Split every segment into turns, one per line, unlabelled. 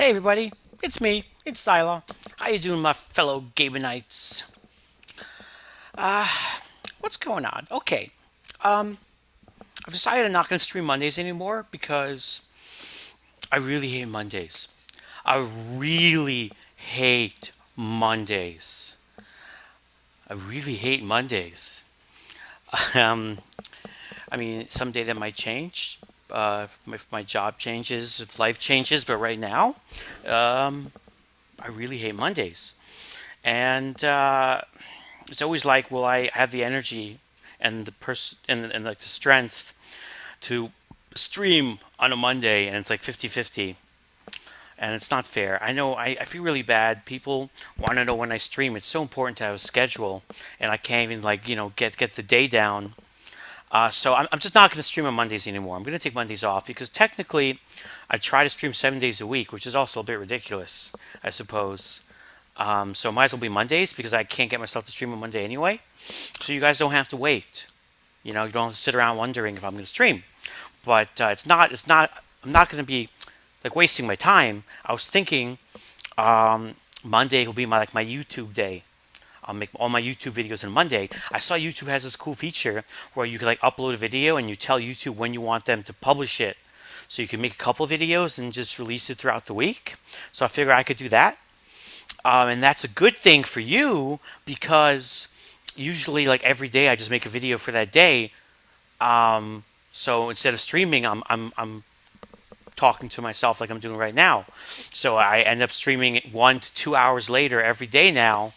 Hey everybody, it's me, it's Zhylaw. How you doing, my fellow Gabonites? What's going on? Okay, I've decided I'm not going to stream Mondays anymore because I really hate Mondays. I really hate Mondays. I really hate Mondays. Um, I mean, someday that might change. If my job changes, if life changes, but right now, I really hate Mondays. And it's always like, will I have the energy and and like the strength to stream on a Monday? And it's like 50-50, and it's not fair. I know I feel really bad. People want to know when I stream. It's so important to have a schedule, and I can't even like get the day down. So I'm just not going to stream on Mondays anymore. I'm going to take Mondays off because technically I try to stream 7 days a week, which is also a bit ridiculous, I suppose. So it might as well be Mondays because I can't get myself to stream on Monday anyway. So you guys don't have to wait. You know, you don't have to sit around wondering if I'm going to stream. But I'm not going to be like wasting my time. I was thinking Monday will be my YouTube day. I'll make all my YouTube videos on Monday. I saw YouTube has this cool feature where you can like upload a video and you tell YouTube when you want them to publish it. So you can make a couple videos and just release it throughout the week. So I figured I could do that. And that's a good thing for you because usually like every day I just make a video for that day. So instead of streaming, I'm talking to myself like I'm doing right now. So I end up streaming 1 to 2 hours later every day now,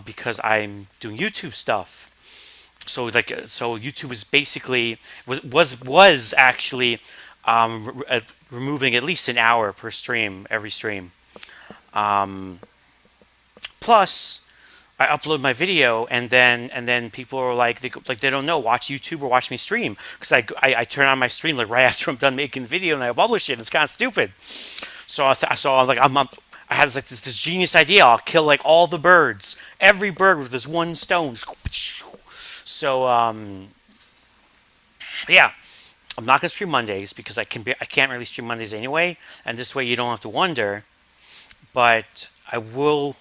because I'm doing YouTube stuff. So YouTube is basically was actually removing at least an hour per stream every stream. Plus, I upload my video and then people are like they don't know, watch YouTube or watch me stream because I turn on my stream like right after I'm done making the video and I publish it. It's kind of stupid. So I'm like I had this genius idea. I'll kill like all the birds, every bird with this one stone. So yeah, I'm not gonna stream Mondays because I can't really stream Mondays anyway, and this way you don't have to wonder. But I will,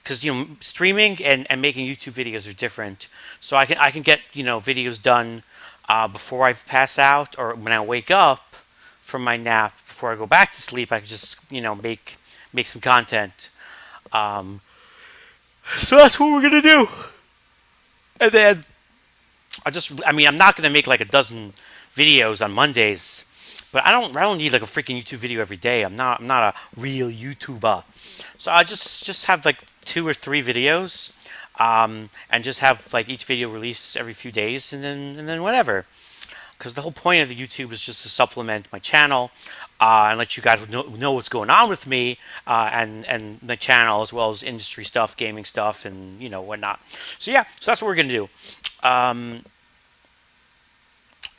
because streaming and making YouTube videos are different. So I can get videos done before I pass out or when I wake up from my nap before I go back to sleep. I can just make some content. Um, so that's what we're gonna do. And then I mean I'm not gonna make like a dozen videos on Mondays, but I don't need like a freaking YouTube video every day. I'm not a real YouTuber. So I just have like 2 or 3 videos, and just have like each video release every few days, and then whatever. Because the whole point of the YouTube is just to supplement my channel, and let you guys know what's going on with me, and the channel as well as industry stuff, gaming stuff, and whatnot. So yeah, so that's what we're gonna do,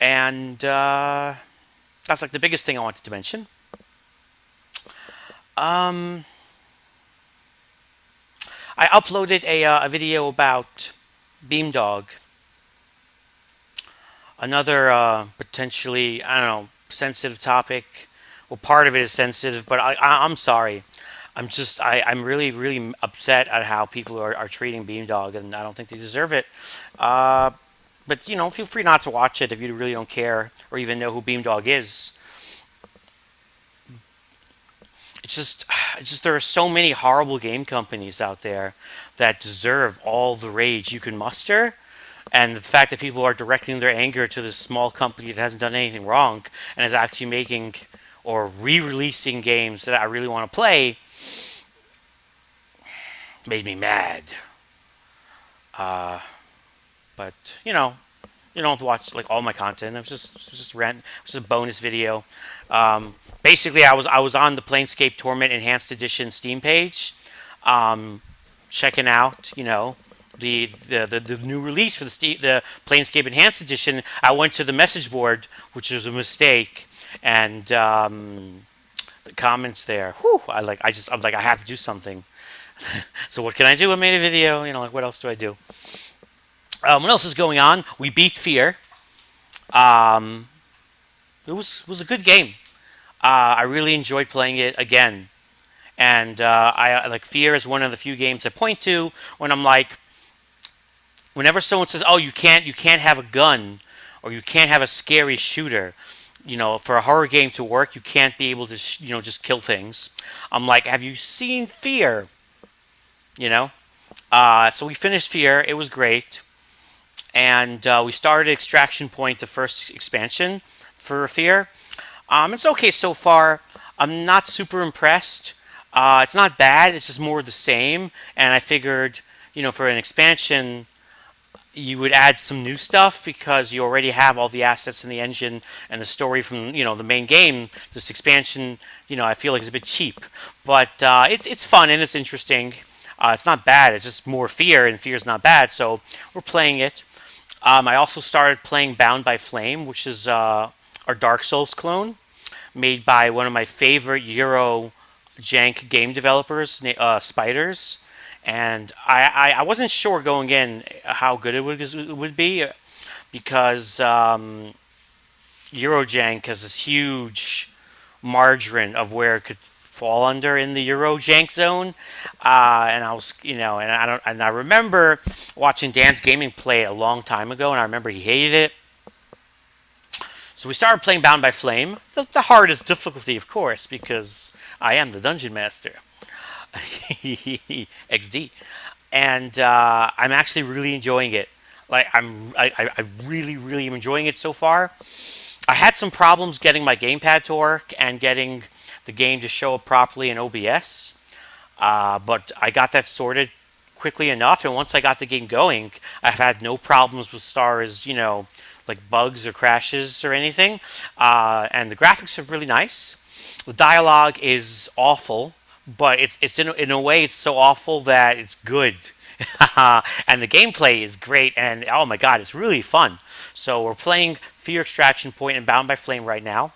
and that's like the biggest thing I wanted to mention. Um, I uploaded a video about Beamdog, another potentially, I don't know, sensitive topic. Well, part of it is sensitive, but I'm sorry. I'm really really upset at how people are treating Beamdog, and I don't think they deserve it. Uh, but feel free not to watch it if you really don't care or even know who Beamdog is. It's just there are so many horrible game companies out there that deserve all the rage you can muster, and the fact that people are directing their anger to this small company that hasn't done anything wrong and is actually making or re-releasing games that I really want to play made me mad. Uh, but you don't have to watch like all my content. It was just rent. It was a bonus video. Basically, I was on the Planescape Torment Enhanced Edition Steam page, um, checking out the new release for the Planescape Enhanced Edition. I went to the message board, which was a mistake, and the comments there. Whew, I'm like I have to do something. So what can I do? I made a video. Like what else do I do? What else is going on? We beat Fear. Um, it was a good game. I really enjoyed playing it again. And I like Fear is one of the few games I point to when I'm like, whenever someone says, "Oh, you can't have a gun, or you can't have a scary shooter," for a horror game to work, you can't be able to, just kill things. I'm like, have you seen Fear? You know. So we finished Fear. It was great, and we started Extraction Point, the first expansion for Fear. It's okay so far. I'm not super impressed. It's not bad. It's just more of the same. And I figured, for an expansion, you would add some new stuff because you already have all the assets in the engine and the story from the main game. This expansion, I feel like is a bit cheap, but it's fun and it's interesting. It's not bad. It's just more Fear, and Fear is not bad. So we're playing it. I also started playing Bound by Flame, which is our Dark Souls clone, made by one of my favorite Euro jank game developers, Spiders. And I wasn't sure going in how good it would be because Eurojank has this huge margin of where it could fall under in the Eurojank zone, and I was, and I remember watching Dan's Gaming play a long time ago, and I remember he hated it. So we started playing Bound by Flame, the hardest difficulty, of course, because I am the dungeon master. XD, and I'm actually really enjoying it. Like I really really am enjoying it so far. I had some problems getting my gamepad to work and getting the game to show up properly in OBS, but I got that sorted quickly enough. And once I got the game going, I've had no problems with stars, like bugs or crashes or anything. And the graphics are really nice. The dialogue is awful, but it's in a way it's so awful that it's good. And the gameplay is great, and oh my god, it's really fun. So we're playing Fear Extraction Point and Bound by Flame right now.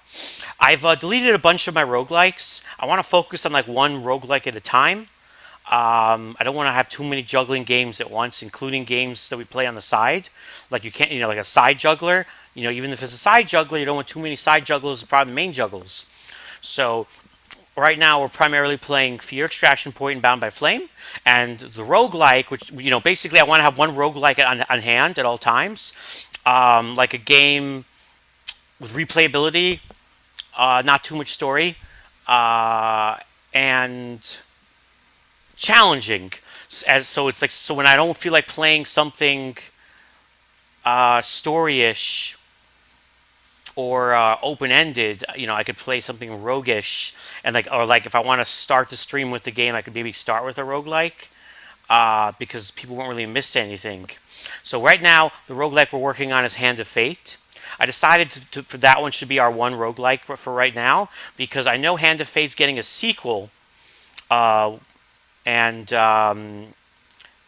I've deleted a bunch of my roguelikes. I want to focus on like one roguelike at a time. I don't want to have too many juggling games at once, including games that we play on the side. Like you can't, like a side juggler. Even if it's a side juggler, you don't want too many side jugglers, probably main juggles. So right now we're primarily playing Fear Extraction Point and Bound by Flame, and the roguelike, which basically I want to have one roguelike on hand at all times, like a game with replayability, not too much story, and challenging. So when I don't feel like playing something storyish or open-ended, I could play something roguish, and like if I want to start the stream with the game, I could maybe start with a roguelike, because people won't really miss anything. So right now, the roguelike we're working on is Hand of Fate. I decided for that one should be our one roguelike for right now, because I know Hand of Fate's getting a sequel, and I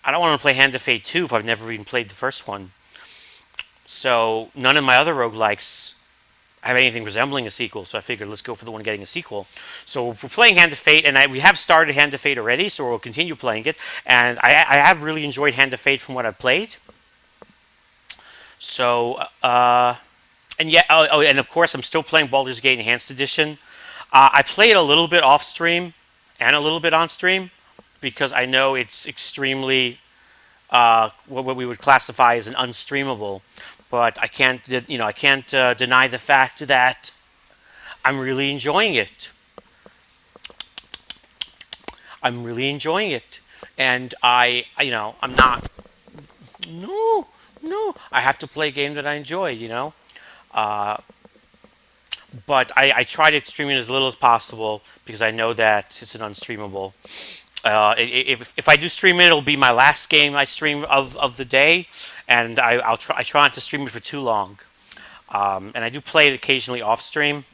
don't want to play Hand of Fate 2 if I've never even played the first one. So none of my other roguelikes have anything resembling a sequel, so I figured let's go for the one getting a sequel. So we're playing Hand of Fate, and we have started Hand of Fate already, so we'll continue playing it. And I have really enjoyed Hand of Fate from what I've played. So, and yeah, and of course I'm still playing Baldur's Gate Enhanced Edition. I play it a little bit off stream and a little bit on stream because I know it's extremely what we would classify as an unstreamable. But I can't deny the fact that I'm really enjoying it. I'm really enjoying it, and I'm not. No, no. I have to play a game that I enjoy. But I try to stream it as little as possible because I know that it's an unstreamable. If I do stream it, it'll be my last game I stream of the day, and I try not to stream it for too long. And I do play it occasionally off stream.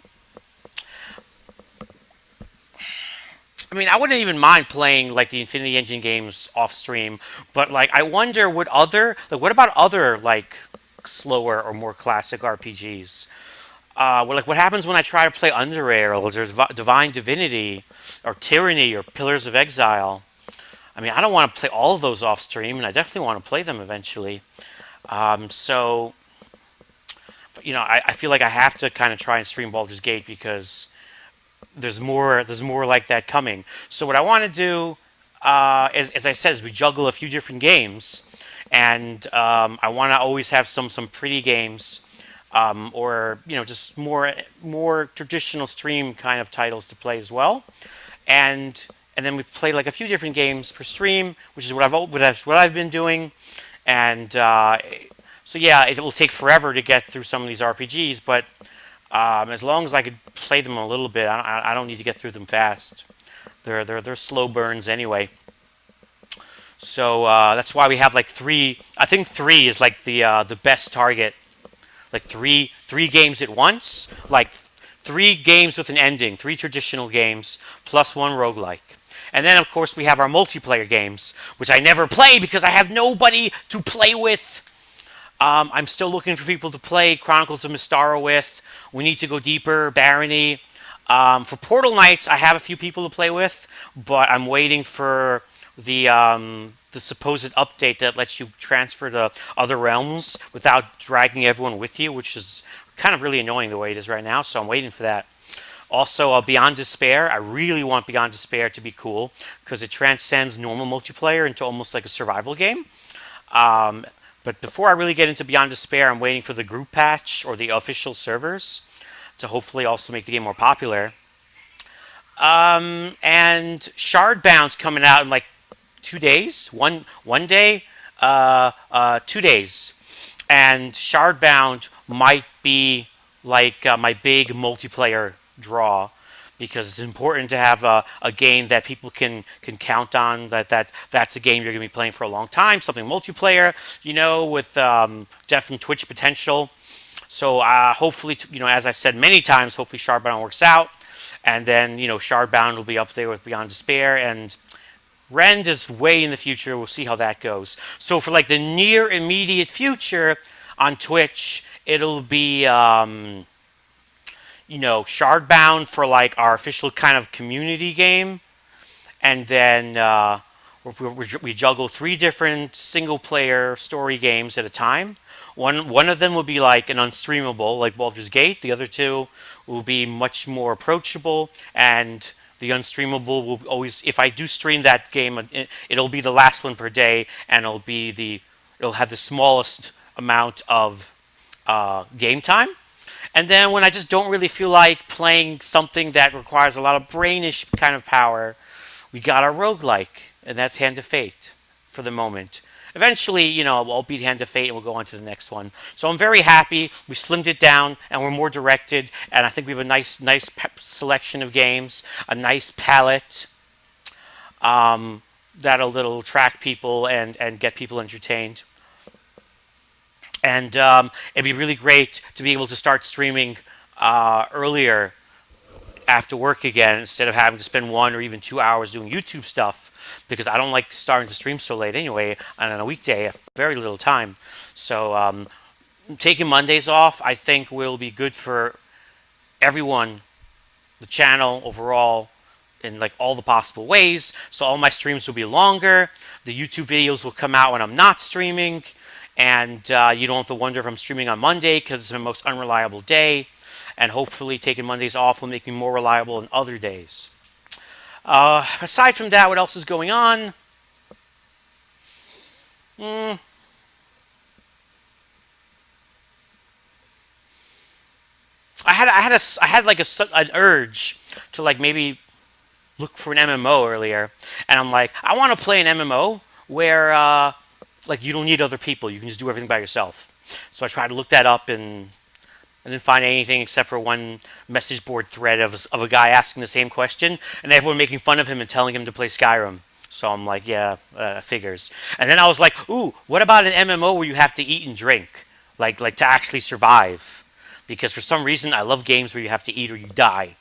I mean, I wouldn't even mind playing like the Infinity Engine games off stream, but like I wonder what about other like slower or more classic RPGs? What happens when I try to play Underrail or Divine Divinity or Tyranny or Pillars of Exile? I mean, I don't want to play all of those off stream, and I definitely want to play them eventually. So, I feel like I have to kind of try and stream Baldur's Gate because there's more like that coming. So what I want to do, as I said, is we juggle a few different games, and I want to always have some pretty games, or just more traditional stream kind of titles to play as well, and then we play like a few different games per stream, which is what I've been doing, and so yeah, it will take forever to get through some of these RPGs, but as long as I could play them a little bit, I don't need to get through them fast. They're slow burns anyway. So that's why we have like three. I think three is like the best target. Like three games at once. Like three games with an ending. Three traditional games plus one roguelike. And then of course we have our multiplayer games, which I never play because I have nobody to play with. I'm still looking for people to play Chronicles of Mystara with. We need to go deeper, Barony. For Portal Knights, I have a few people to play with, but I'm waiting for the supposed update that lets you transfer to other realms without dragging everyone with you, which is kind of really annoying the way it is right now. So I'm waiting for that. Also, Beyond Despair. I really want Beyond Despair to be cool because it transcends normal multiplayer into almost like a survival game. Um, but before I really get into Beyond Despair, I'm waiting for the group patch or the official servers to hopefully also make the game more popular. And Shardbound's coming out in like 2 days. One day, 2 days, and Shardbound might be like my big multiplayer draw because it's important to have a game that people can count on. That's a game you're going to be playing for a long time. Something multiplayer, with definite Twitch potential. So hopefully, as I said many times, hopefully Shardbound works out, and then Shardbound will be up there with Beyond Despair, and Rend is way in the future. We'll see how that goes. So for like the near immediate future on Twitch, it'll be Shardbound for like our official kind of community game, and then we juggle three different single player story games at a time. One of them will be like an unstreamable, like Baldur's Gate. The other two will be much more approachable, and the unstreamable will always, if I do stream that game, it'll be the last one per day, and it'll have the smallest amount of game time. And then when I just don't really feel like playing something that requires a lot of brainish kind of power, we got our roguelike, and that's Hand of Fate for the moment. Eventually, I'll beat Hand of Fate and we'll go on to the next one. So I'm very happy. We slimmed it down and we're more directed, and I think we have a nice selection of games, a nice palette that'll attract people and get people entertained. And it'd be really great to be able to start streaming earlier after work again instead of having to spend 1 or even 2 hours doing YouTube stuff, because I don't like starting to stream so late anyway. And on a weekday, I have very little time. So taking Mondays off, I think, will be good for everyone, the channel overall, in like all the possible ways. So all my streams will be longer. The YouTube videos will come out when I'm not streaming. And you don't have to wonder if I'm streaming on Monday because it's my most unreliable day. And hopefully taking Mondays off will make me more reliable on other days. Aside from that, what else is going on? I had like an urge to like maybe look for an MMO earlier, and I'm like, I want to play an MMO where like you don't need other people, you can just do everything by yourself. So I tried to look that up and didn't find anything except for one message board thread of a guy asking the same question, and everyone making fun of him and telling him to play Skyrim. So I'm like, yeah, figures. And then I was like, ooh, what about an MMO where you have to eat and drink, like to actually survive? Because for some reason, I love games where you have to eat or you die.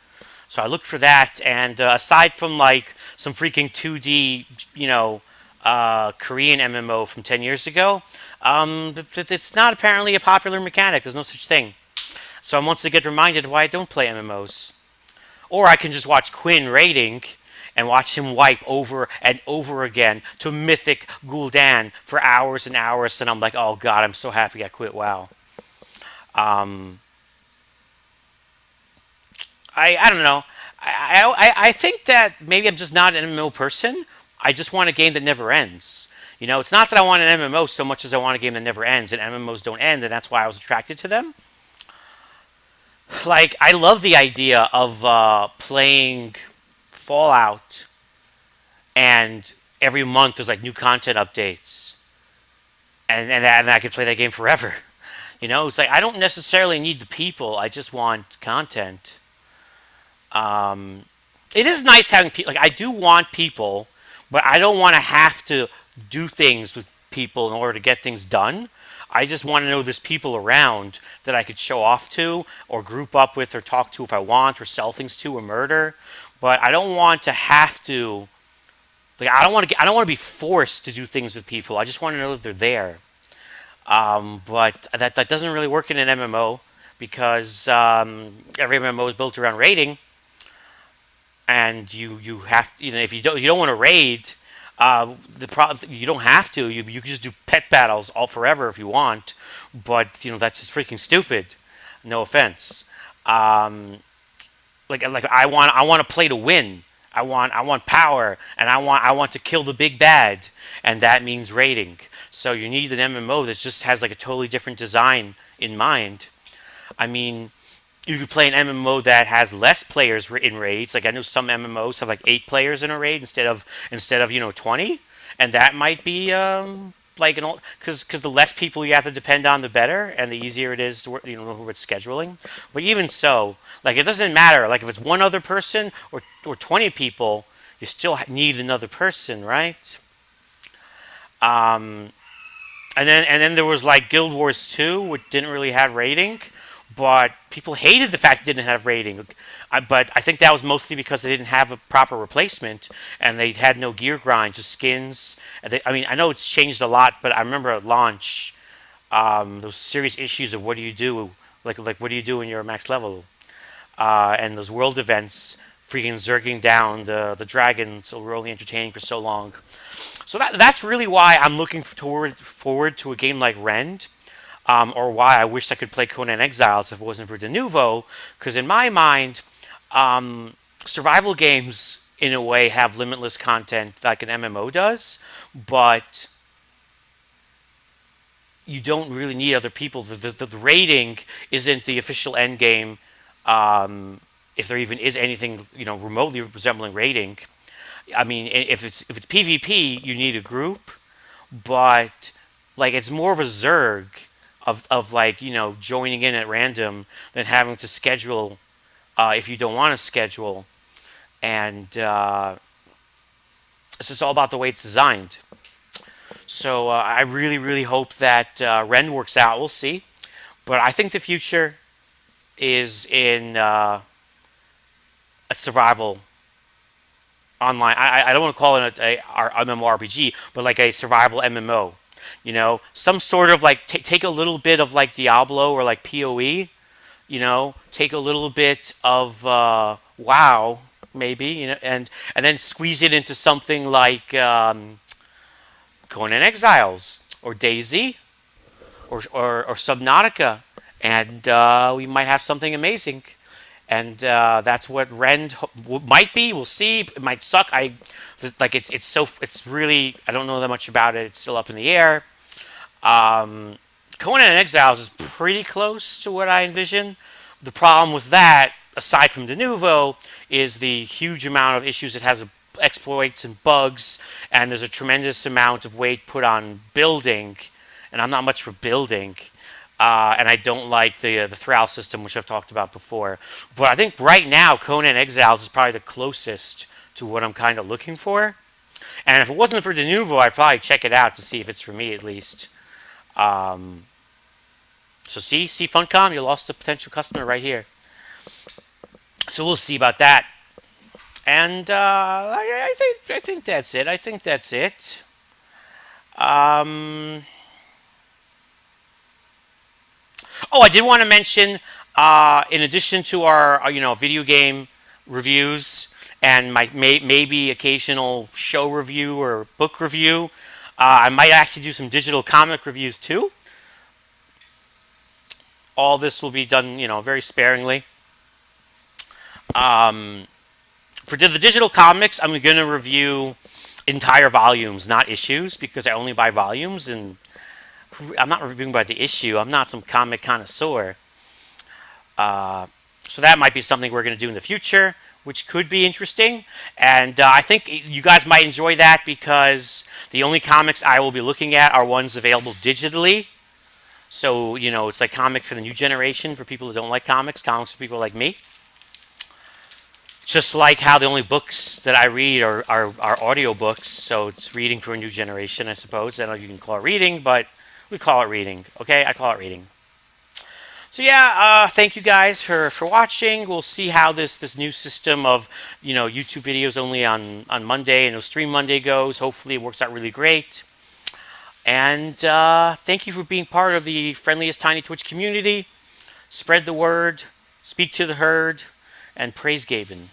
So I looked for that, and aside from like some freaking 2D, Korean MMO from 10 years ago, it's not apparently a popular mechanic. There's no such thing. So I'm once again reminded why I don't play MMOs. Or I can just watch Quinn raiding and watch him wipe over and over again to Mythic Gul'dan for hours and hours, and I'm like, oh god, I'm so happy I quit WoW. I don't know. I think that maybe I'm just not an MMO person. I just want a game that never ends. It's not that I want an MMO so much as I want a game that never ends, and MMOs don't end, and that's why I was attracted to them. Like, I love the idea of playing Fallout, and every month there's like new content updates, and I could play that game forever. It's like I don't necessarily need the people. I just want content. It is nice having people. Like I do want people, but I don't want to have to do things with people in order to get things done. I just want to know there's people around that I could show off to, or group up with, or talk to if I want, or sell things to, or murder. But I don't want to have to. Like I don't want to be forced to do things with people. I just want to know that they're there. But that doesn't really work in an MMO because every MMO is built around raiding, and you have if you don't want to raid, the problem you don't have to. You can just do pet battles all forever if you want, but that's just freaking stupid. No offense. Um, like I want to play to win. I want power, and I want to kill the big bad, and that means raiding. So you need an MMO that just has like a totally different design in mind. I mean, you could play an MMO that has less players in raids. Like I know some MMOs have like 8 players in a raid instead of 20, and that might be like an because the less people you have to depend on, the better, and the easier it is to work, with scheduling. But even so, like it doesn't matter. Like if it's one other person or 20 people, you still need another person, right? Um, and then there was like Guild Wars 2, which didn't really have rating, but people hated the fact it didn't have rating. But I think that was mostly because they didn't have a proper replacement, and they had no gear grind, just skins. I mean, I know it's changed a lot, but I remember at launch, those serious issues of what do you do, like what do you do when you're max level, and those world events freaking zerging down the dragons so were only entertaining for so long. So that's really why I'm looking forward to a game like Rend, or why I wish I could play Conan Exiles if it wasn't for Denuvo. Because in my mind, survival games in a way have limitless content like an MMO does, but you don't really need other people. The rating isn't the official end game, if there even is anything remotely resembling rating. I mean, if it's PvP, you need a group, but like it's more of a zerg of like joining in at random than having to schedule if you don't want to schedule, and it's just all about the way it's designed. So I really hope that Ren works out. We'll see, but I think the future is in a survival online. I don't want to call it a MMORPG, but like a survival MMO. Some sort of like take a little bit of like Diablo or like PoE. Take a little bit of WoW maybe. And then squeeze it into something like Conan Exiles or DayZ or Subnautica, and we might have something amazing. And that's what Rend might be. We'll see. It might suck. It's really I don't know that much about it. It's still up in the air. Conan Exiles is pretty close to what I envision. The problem with that, aside from Denuvo, is the huge amount of issues it has with exploits and bugs, and there's a tremendous amount of weight put on building, and I'm not much for building. And I don't like the Thrall system, which I've talked about before. But I think right now, Conan Exiles is probably the closest to what I'm kind of looking for. And if it wasn't for Denuvo, I'd probably check it out to see if it's for me at least. So see Funcom, you lost a potential customer right here. So we'll see about that. And I think that's it. I think that's it. Oh, I did want to mention, in addition to our video game reviews and maybe occasional show review or book review, I might actually do some digital comic reviews too. All this will be done, very sparingly. For the digital comics, I'm going to review entire volumes, not issues, because I only buy volumes, and I'm not reviewing by the issue. I'm not some comic connoisseur. So that might be something we're going to do in the future, which could be interesting. And I think you guys might enjoy that because the only comics I will be looking at are ones available digitally. So, it's like comic for the new generation for people who don't like comics, comics for people like me. Just like how the only books that I read are audio books, so it's reading for a new generation, I suppose. I don't know if you can call it reading, but we call it reading. Okay, I call it reading. So yeah, thank you guys for watching. We'll see how this new system of YouTube videos only on Monday and no stream Monday goes. Hopefully it works out really great. And thank you for being part of the friendliest Tiny Twitch community. Spread the word, speak to the herd, and praise Gaben.